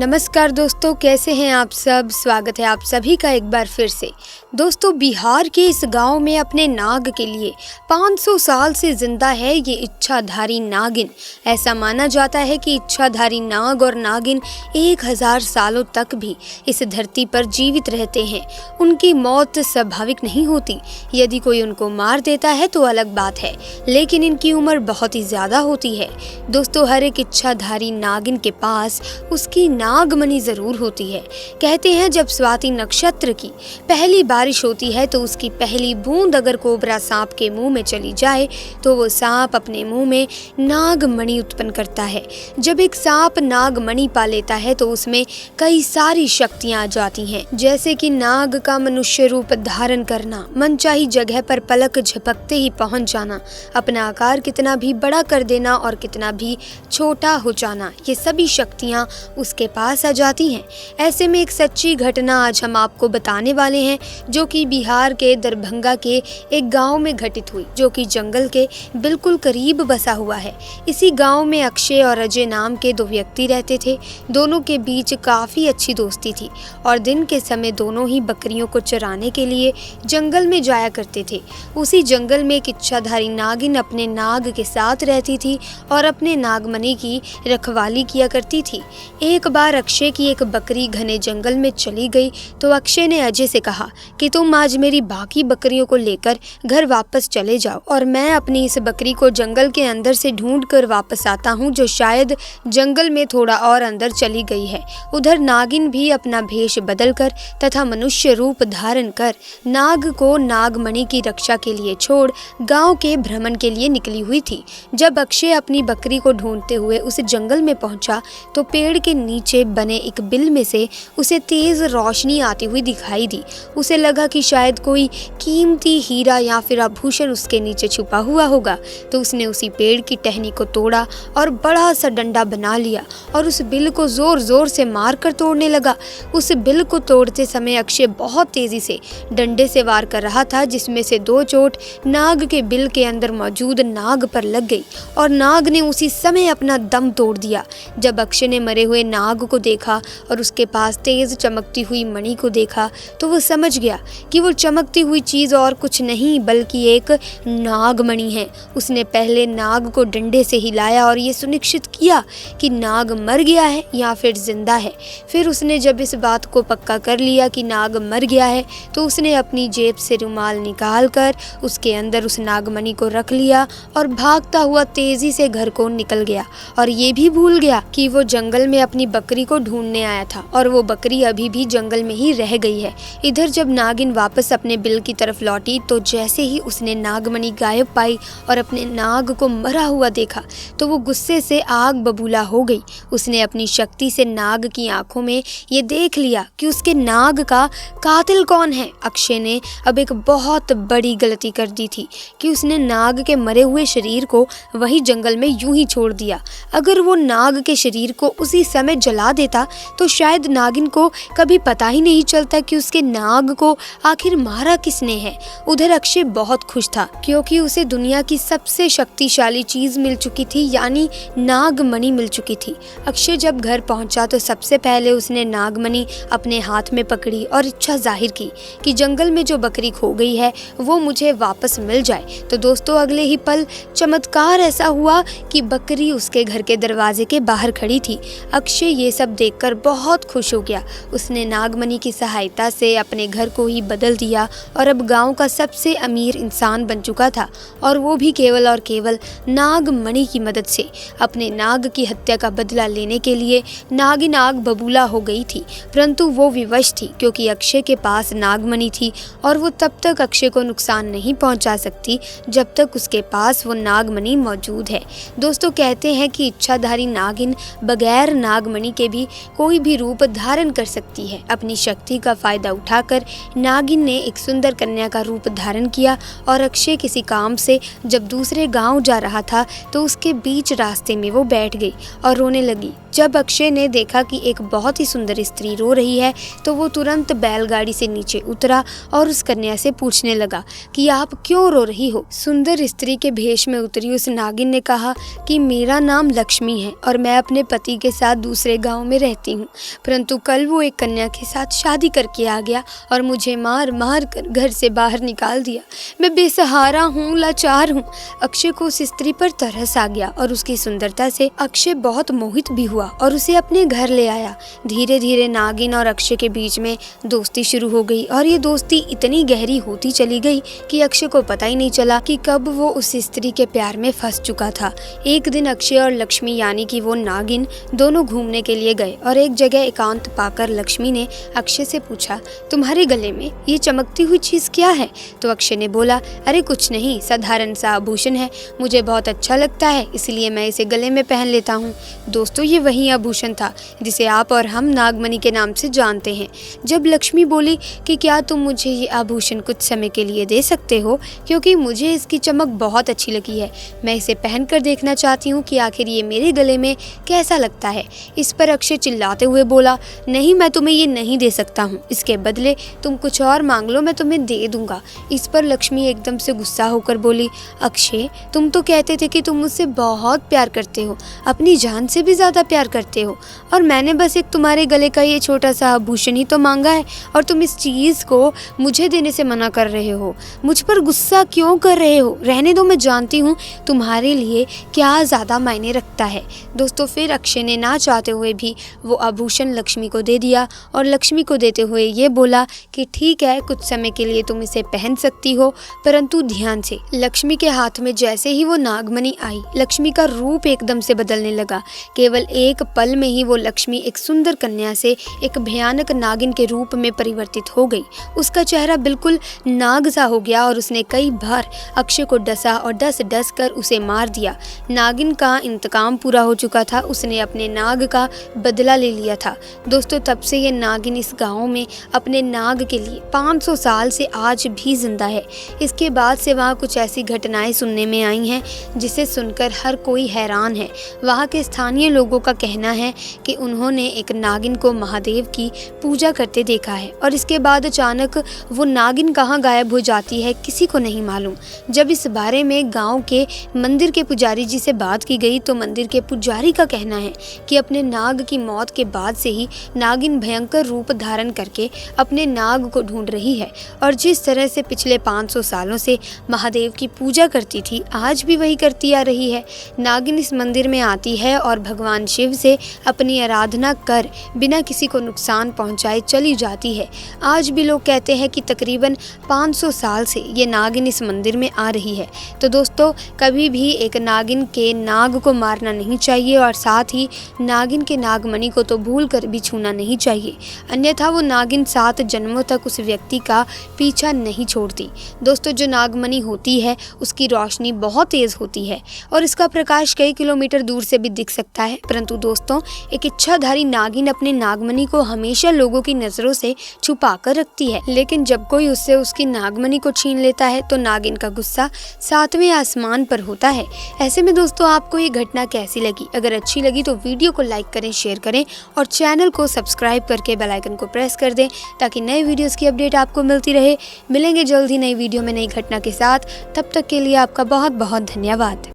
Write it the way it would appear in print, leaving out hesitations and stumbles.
नमस्कार दोस्तों, कैसे हैं आप सब। स्वागत है आप सभी का एक बार फिर से। दोस्तों, बिहार के इस गांव में अपने नाग के लिए 500 साल से जिंदा है ये इच्छाधारी नागिन। ऐसा माना जाता है कि इच्छाधारी नाग और नागिन 1000 सालों तक भी इस धरती पर जीवित रहते हैं। उनकी मौत स्वाभाविक नहीं होती। यदि कोई उनको मार देता है तो अलग बात है, लेकिन इनकी उम्र बहुत ही ज्यादा होती है। दोस्तों, हर एक इच्छाधारी नागिन के पास उसकी नागमणि जरूर होती है। कहते हैं जब स्वाति नक्षत्र की पहली बारिश होती है तो उसकी पहली बूंद अगर कोबरा सांप के मुंह में चली जाए तो वो सांप अपने मुंह में नागमणि उत्पन्न करता है। जब एक सांप नागमणि पा लेता है तो उसमें कई सारी शक्तियां आ जाती हैं, जैसे कि नाग का मनुष्य रूप धारण करना, मनचाही जगह पर पलक झपकते ही पहुंच जाना, अपना आकार कितना भी बड़ा कर देना और कितना भी छोटा हो जाना, ये सभी शक्तियां उसके पास आ जाती हैं। ऐसे में एक सच्ची घटना आज हम आपको बताने वाले हैं, जो कि बिहार के दरभंगा के एक गांव में घटित हुई, जो कि जंगल के बिल्कुल करीब बसा हुआ है। इसी गांव में अक्षय और अजय नाम के 2 व्यक्ति रहते थे। दोनों के बीच काफी अच्छी दोस्ती थी और दिन के समय दोनों ही बकरियों को चराने के लिए जंगल में जाया करते थे। उसी जंगल में एक इच्छाधारी नागिन अपने नाग के साथ रहती थी और अपने नागमणि की रखवाली किया करती थी। एक बार अक्षय की एक बकरी घने जंगल में चली गई तो अक्षय ने अजय से कहा कि तुम आज मेरी बाकी बकरियों को लेकर घर वापस चले जाओ और मैं अपनी इस बकरी को जंगल के अंदर से ढूंढ कर वापस आता हूँ, जो शायद जंगल में थोड़ा और अंदर चली गई है। उधर नागिन भी अपना भेष बदलकर तथा मनुष्य रूप धारण कर नाग को नागमणि की रक्षा के लिए छोड़ गाँव के भ्रमण के लिए निकली हुई थी। जब अक्षय अपनी बकरी को ढूंढते हुए उस जंगल में पहुंचा तो पेड़ के नीचे बने एक बिल में से उसे तेज रोशनी आती हुई दिखाई दी। उसे लगा कि शायद कोई कीमती हीरा या फिर आभूषण उसके नीचे छुपा हुआ होगा, तो उसने उसी पेड़ की टहनी को तोड़ा और बड़ा सा डंडा बना लिया और उस बिल को जोर जोर से मारकर तोड़ने लगा। उस बिल को तोड़ते समय अक्षय बहुत तेजी से डंडे से वार कर रहा था, जिसमें से 2 चोट नाग के बिल के अंदर मौजूद नाग पर लग गई और नाग ने उसी समय अपना दम तोड़ दिया। जब अक्षय ने मरे हुए नाग को देखा और उसके पास तेज चमकती हुई मणि को देखा तो वो समझ गया कि वो चमकती हुई चीज और कुछ नहीं बल्कि एक नागमणि है। उसने पहले नाग को डंडे से हिलाया और ये सुनिश्चित किया कि नाग मर गया है या फिर जिंदा है। फिर उसने जब इस बात को पक्का कर लिया कि नाग मर गया है तो उसने अपनी जेब से रुमाल निकाल कर उसके अंदर उस नागमणि को रख लिया और भागता हुआ तेजी से घर को निकल गया और ये भी भूल गया कि वो जंगल में अपनी बकरी को ढूंढने आया था और वो बकरी अभी भी जंगल में ही रह गई है। इधर जब नागिन वापस अपने बिल की तरफ लौटी तो जैसे ही उसने नागमणि गायब पाई और अपने नाग को मरा हुआ देखा तो वो गुस्से से आग बबूला हो गई। उसने अपनी शक्ति से नाग की आंखों में ये देख लिया कि उसके नाग का कातिल कौन है। अक्षय ने अब एक बहुत बड़ी गलती कर दी थी कि उसने नाग के मरे हुए शरीर को वही जंगल में यूं ही छोड़ दिया। अगर वो नाग के शरीर को उसी समय जला देता तो शायद नागिन को कभी पता ही नहीं चलता कि उसके नाग को आखिर मारा किसने है। उधर अक्षय बहुत खुश था क्योंकि उसे दुनिया की सबसे शक्तिशाली चीज मिल चुकी थी, यानी नागमणि मिल चुकी थी। अक्षय जब घर पहुंचा तो सबसे पहले उसने नागमणि अपने हाथ में पकड़ी और इच्छा जाहिर की कि जंगल में जो बकरी खो गई है वो मुझे वापस मिल जाए। तो दोस्तों, अगले ही पल चमत्कार ऐसा हुआ कि बकरी उसके घर के दरवाजे के बाहर खड़ी थी। अक्षय ये सब देखकर बहुत खुश हो गया। उसने नागमणि की सहायता से अपने घर को ही बदल दिया और अब गांव का सबसे अमीर इंसान बन चुका था, और वो भी केवल और केवल नागमणि की मदद से। अपने नाग की हत्या का बदला लेने के लिए नागिन आग बबूला हो गई थी, परंतु वो विवश थी क्योंकि अक्षय के पास नागमणि थी और वो तब तक अक्षय को नुकसान नहीं पहुंचा सकती जब तक उसके पास वो नागमणि मौजूद है। दोस्तों, कहते हैं कि इच्छाधारी नागिन बगैर नागमणि के भी कोई भी रूप धारण कर सकती है। अपनी शक्ति का फायदा उठाकर नागिन ने एक सुंदर कन्या का रूप धारण किया और अक्षय किसी काम से जब दूसरे गांव जा रहा था तो उसके बीच रास्ते में वो बैठ गई और रोने लगी। जब अक्षय ने देखा कि एक बहुत ही सुंदर स्त्री रो रही है तो वो तुरंत बैलगाड़ी से नीचे उतरा और उस कन्या से पूछने लगा कि आप क्यों रो रही हो। सुंदर स्त्री के भेष में उतरी उस नागिन ने कहा कि मेरा नाम लक्ष्मी है और मैं अपने पति के साथ दूसरे गांव में रहती हूँ, परंतु कल वो एक कन्या के साथ शादी करके आ गया और मुझे मार मार कर घर से बाहर निकाल दिया। मैं बेसहारा हूँ, लाचार हूँ। अक्षय को उस स्त्री पर तरस आ गया और उसकी सुंदरता से अक्षय बहुत मोहित भी हुआ और उसे अपने घर ले आया। धीरे धीरे नागिन और अक्षय के बीच में दोस्ती शुरू हो गई और ये दोस्ती इतनी गहरी होती चली गई कि अक्षय को पता ही नहीं चला कि कब वो उस स्त्री के प्यार में फंस चुका था। एक दिन अक्षय और लक्ष्मी यानी कि वो नागिन दोनों घूमने के लिए गए और एक जगह एकांत पाकर लक्ष्मी ने अक्षय से पूछा, तुम्हारे गले में ये चमकती हुई चीज क्या है? तो अक्षय ने बोला, अरे कुछ नहीं, साधारण सा आभूषण है, मुझे बहुत अच्छा लगता है इसलिए मैं इसे गले में पहन लेता हूँ। दोस्तों, ये वही आभूषण था जिसे आप और हम नागमणि के नाम से जानते हैं। जब लक्ष्मी बोली कि क्या तुम मुझे ये आभूषण कुछ समय के लिए दे सकते हो, क्योंकि मुझे इसकी चमक बहुत अच्छी लगी है, मैं इसे पहन कर देखना चाहती हूँ कि आखिर ये मेरे गले में कैसा लगता है। इस पर अक्षय चिल्लाते हुए बोला, नहीं, मैं तुम्हें ये नहीं दे सकता हूँ, इसके बदले तुम कुछ और मांग लो, मैं तुम्हें दे दूंगा। इस पर लक्ष्मी एकदम से गुस्सा होकर बोली, अक्षय, तुम तो कहते थे कि तुम मुझसे बहुत प्यार करते हो, अपनी जान से भी ज्यादा प्यार करते हो, और मैंने बस एक तुम्हारे गले का ये छोटा सा आभूषण ही तो मांगा है और तुम इस चीज को मुझे देने से मना कर रहे हो। मुझ पर गुस्सा क्यों कर रहे हो? रहने दो, मैं जानती हूँ तुम्हारे लिए क्या ज्यादा मायने रखता है। दोस्तों, फिर अक्षय ने ना चाहते हुए भी वो आभूषण लक्ष्मी को दे दिया और लक्ष्मी को देते हुए ये बोला कि ठीक है, कुछ समय के लिए तुम इसे पहन सकती हो, परंतु ध्यान से। लक्ष्मी के हाथ में जैसे ही वो नागमणि आई, लक्ष्मी का रूप एकदम से बदलने लगा। केवल एक पल में ही वो लक्ष्मी एक सुंदर कन्या से एक भयानक नागिन के रूप में परिवर्तित हो गई। उसका चेहरा बिल्कुल नाग सा हो गया और उसने कई बार अक्षय को डसा और डस कर उसे मार दिया। नागिन का इंतकाम पूरा हो चुका था, उसने अपने नाग का बदला ले लिया था। दोस्तों, तब से ये नागिन इस गांव में अपने नाग के लिए 500 साल से आज भी जिंदा है। इसके बाद से वहाँ कुछ ऐसी घटनाएं सुनने में आई हैं जिसे सुनकर हर कोई हैरान है। वहाँ के स्थानीय लोगों का कहना है कि उन्होंने एक नागिन को महादेव की पूजा करते देखा है और इसके बाद अचानक वो नागिन कहाँ गायब हो जाती है किसी को नहीं मालूम। जब इस बारे में गांव के मंदिर के पुजारी जी से बात की गई तो मंदिर के पुजारी का कहना है कि अपने नाग की मौत के बाद से ही नागिन भयंकर रूप धारण करके अपने नाग को ढूंढ रही है और जिस तरह से पिछले 500 सालों से महादेव की पूजा करती थी, आज भी वही करती आ रही है। नागिन इस मंदिर में आती है और भगवान शिव से अपनी आराधना कर बिना किसी को नुकसान पहुंचाए चली जाती है। आज भी लोग कहते हैं कि तकरीबन 500 साल से ये नागिन इस मंदिर में आ रही है। तो दोस्तों, कभी भी एक नागिन के नाग को मारना नहीं चाहिए और साथ ही नागिन के नागमणि को तो भूल कर भी छूना नहीं चाहिए, अन्यथा वो नागिन 7 जन्मों तक उस व्यक्ति का पीछा नहीं छोड़ती। दोस्तों, जो नागमणि होती है उसकी रोशनी बहुत तेज होती है और इसका प्रकाश कई किलोमीटर दूर से भी दिख सकता है, परंतु दोस्तों, एक इच्छाधारी नागिन अपने नागमणि को हमेशा लोगों की नजरों से छुपा कर रखती है, लेकिन जब कोई उससे उसकी नागमणि को छीन लेता है तो नागिन का गुस्सा 7वें आसमान पर होता है। ऐसे में दोस्तों, आपको ये घटना कैसी लगी? अगर अच्छी लगी तो वीडियो को लाइक करें, शेयर करें और चैनल को सब्सक्राइब करके बेल आइकन को प्रेस कर दें ताकि नए वीडियोस की अपडेट आपको मिलती रहे। मिलेंगे जल्द ही नई वीडियो में नई घटना के साथ, तब तक के लिए आपका बहुत बहुत धन्यवाद।